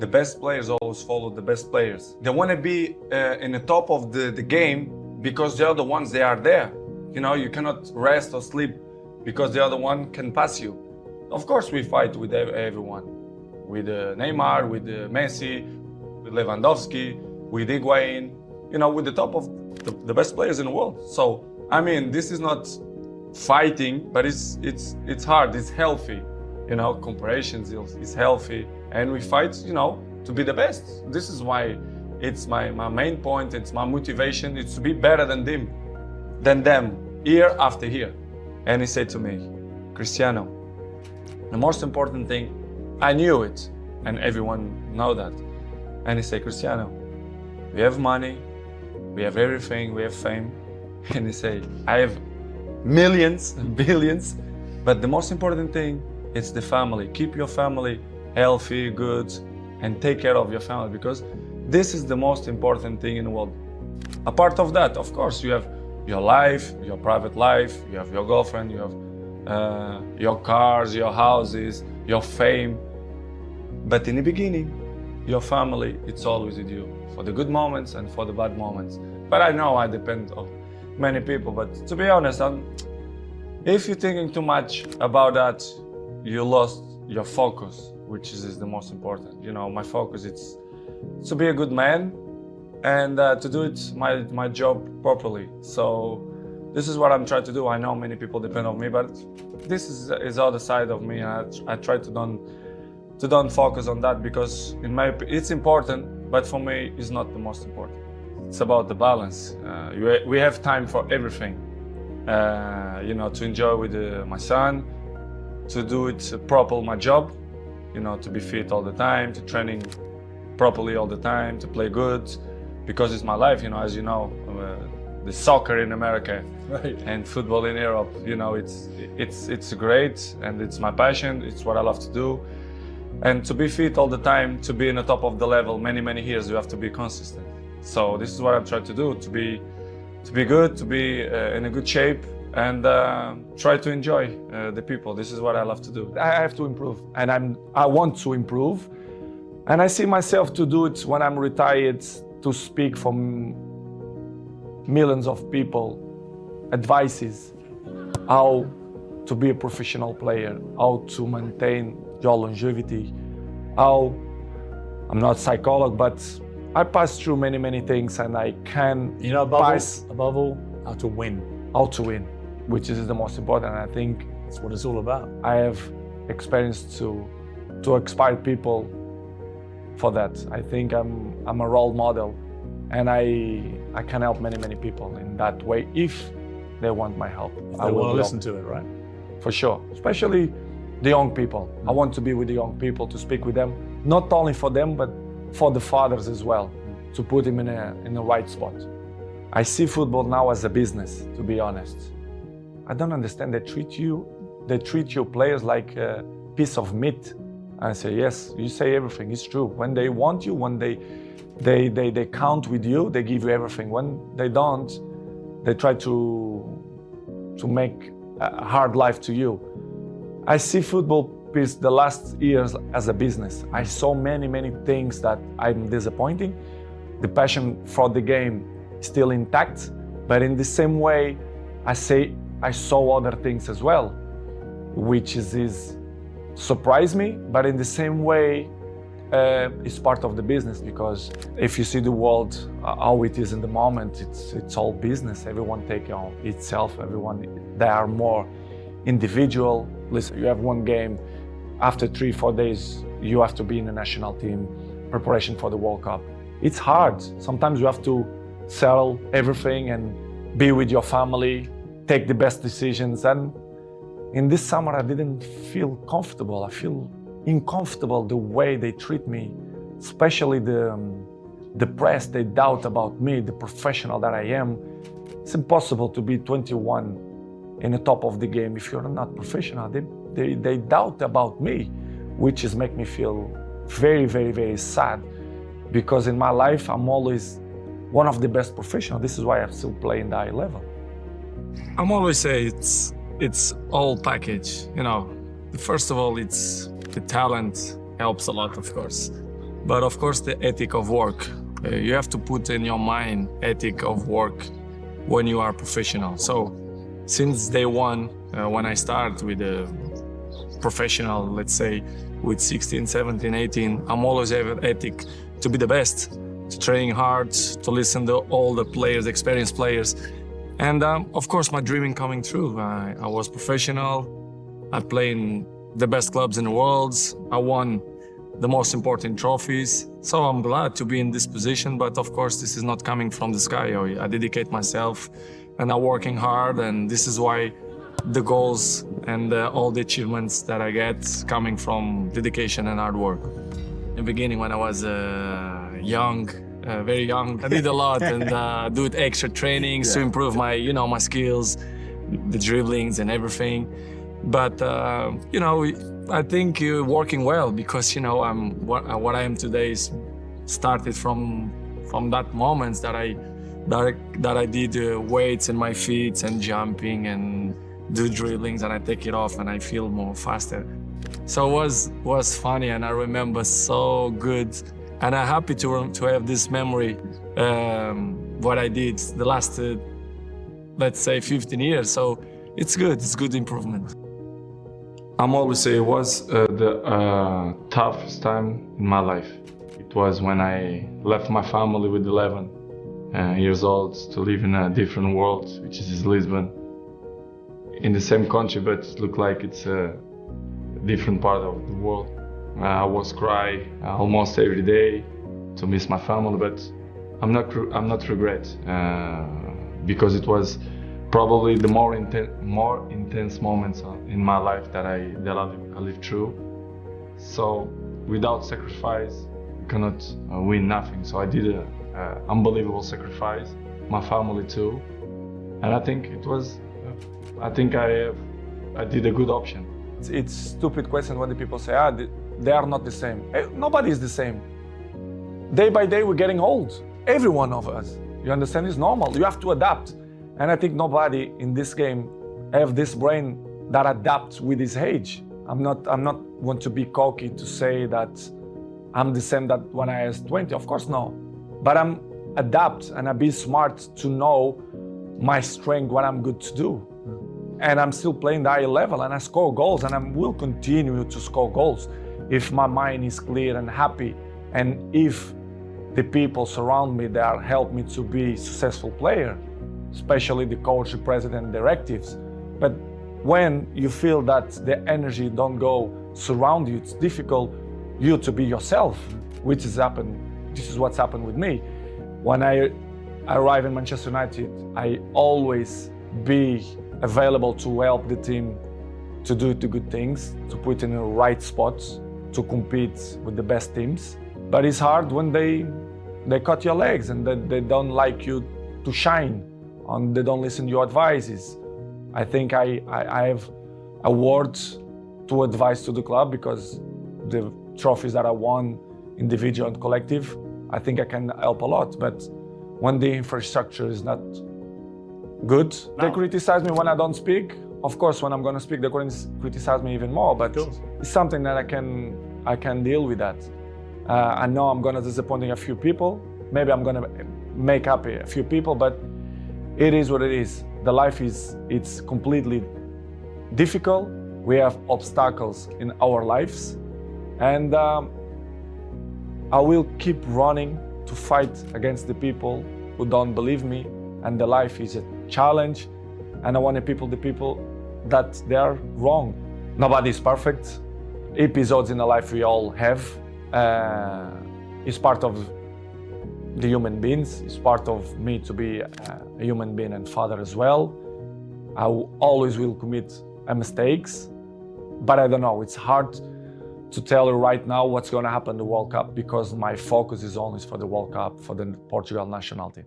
the best players always follow the best players. They want to be in the top of the game because the other ones, they are there. You know, you cannot rest or sleep because the other one can pass you. Of course, we fight with everyone. With Neymar, with Messi, with Lewandowski, with Higuain, you know, with the top of the best players in the world. So, I mean, this is not fighting, but it's hard, it's healthy. You know, comparisons is healthy, and we fight, you know, to be the best. This is why it's my main point, it's my motivation, it's to be better than them, year after year. And he said to me, Cristiano, the most important thing, I knew it, and everyone know that. And he said, Cristiano, we have money, we have everything, we have fame. And he said, I have millions and billions, but the most important thing, it's the family. Keep your family healthy, good, and take care of your family, because this is the most important thing in the world. Apart of that, of course, you have your life, your private life, you have your girlfriend, you have your cars, your houses, your fame. But in the beginning, your family, it's always with you, for the good moments and for the bad moments. But I know I depend on many people, but to be honest, if you're thinking too much about that, you lost your focus, which is the most important. You know, my focus it's to be a good man and to do it my job properly. So this is what I'm trying to do. I know many people depend on me, but this is other side of me. I try to don't focus on that, because in my it's important, but for me it's not the most important. It's about the balance. We have time for everything. You know, to enjoy with my son, to do it properly, my job, you know, to be fit all the time, to training properly all the time, to play good, because it's my life, you know, as you know, the soccer in America, right, and football in Europe, you know, it's great, and it's my passion, it's what I love to do. And to be fit all the time, to be in the top of the level many years, you have to be consistent. So this is what I'm trying to do, to be good, to be in a good shape, and try to enjoy the people. This is what I love to do. I have to improve, and I want to improve, and I see myself to do it when I'm retired, to speak for millions of people, advices, how to be a professional player, how to maintain your longevity, how, I'm not a psychologist, but I passed through many things, and I can, you know, above all, how to win. How to win, which is the most important. I think that's what it's all about. I have experience to inspire people for that. I think I'm a role model, and I can help many people in that way if they want my help. I want to listen to it, right? For sure, especially the young people. I want to be with the young people, to speak with them, not only for them, but for the fathers as well, to put them in the right spot. I see football now as a business, to be honest. I don't understand. They treat your players like a piece of meat. I say, yes, you say everything, it's true. When they want you, when they count with you, they give you everything. When they don't, they try to make a hard life to you. I see football the last years as a business. I saw many things that I'm disappointing. The passion for the game is still intact, but in the same way, I saw other things as well, which is surprised me, but in the same way, it's part of the business, because if you see the world, how it is in the moment, it's all business. Everyone take on itself, they are more individual. Listen, you have one game, after 3-4 days, you have to be in the national team, preparation for the World Cup. It's hard. Sometimes you have to sell everything and be with your family, take the best decisions. And in this summer, I didn't feel comfortable. I feel uncomfortable the way they treat me, especially the press, they doubt about me, the professional that I am. It's impossible to be 21 in the top of the game if you're not professional. They doubt about me, which is make me feel very sad, because in my life I'm always one of the best professionals. This is why I still play in the high level. I'm always say it's all package. You know, first of all, it's the talent helps a lot, of course, But of course, the ethic of work. You have to put in your mind ethic of work when you are professional. So since day one, when I start with a professional, let's say with 16, 17, 18, I'm always have ethic to be the best, to train hard, to listen to all the players, experienced players. And of course, my dreaming coming true. I was professional. I played in the best clubs in the world. I won the most important trophies. So I'm glad to be in this position, but of course, this is not coming from the sky. I dedicate myself and I'm working hard, and this is why the goals and all the achievements that I get coming from dedication and hard work. In the beginning, when I was young, very young, I did a lot and do extra trainings to improve my, my skills, the dribblings and everything. But I think you're working well because I'm what I am today is started from that moments that I did weights in my feet and jumping and do dribblings, and I take it off and I feel more faster. So it was funny, and I remember so good, and I'm happy to have this memory. What I did the last let's say 15 years. So it's good. It's good improvement. I'm always say it was the toughest time in my life. It was when I left my family with 11 years old to live in a different world, which is Lisbon, in the same country, but it looked like it's a different part of the world. I was cry almost every day to miss my family, but I'm not regret because it was probably the more intense moments in my life that I lived through. So without sacrifice, you cannot win nothing. So I did an unbelievable sacrifice, my family too, and I think it was. I think I did a good option. It's stupid question when the people say, they are not the same. Nobody is the same. Day by day, we're getting old. Every one of us. You understand? It's normal. You have to adapt. And I think nobody in this game have this brain that adapts with his age. I'm not want to be cocky to say that I'm the same that when I was 20. Of course, no. But I'm adapt and I be smart to know my strength, what I'm good to do. And I'm still playing the high level and I score goals and I will continue to score goals if my mind is clear and happy, and if the people surround me that help me to be a successful player, especially the coach, the president, directives. But when you feel that the energy don't go surround you, it's difficult you to be yourself, which has happened. This is what's happened with me. When I arrive in Manchester United, I always be available to help the team to do the good things, to put in the right spots, to compete with the best teams. But it's hard when they cut your legs and they don't like you to shine, and they don't listen to your advices. I think I have a word to advise to the club because the trophies that I won, individual and collective, I think I can help a lot. But when the infrastructure is not good, they criticize me when I don't speak. Of course, when I'm going to speak, they criticize me even more. But it's something that I can deal with that. I know I'm going to disappoint a few people. Maybe I'm going to make happy a few people, but it is what it is. The life it's completely difficult. We have obstacles in our lives, and I will keep running to fight against the people who don't believe me. And the life is a challenge, and I want the people that they are wrong. Nobody is perfect. Episodes in the life we all have is part of the human beings. It's part of me to be a human being and father as well. I always will commit mistakes, but I don't know. It's hard to tell you right now what's going to happen in the World Cup because my focus is always for the World Cup, for the Portugal national team.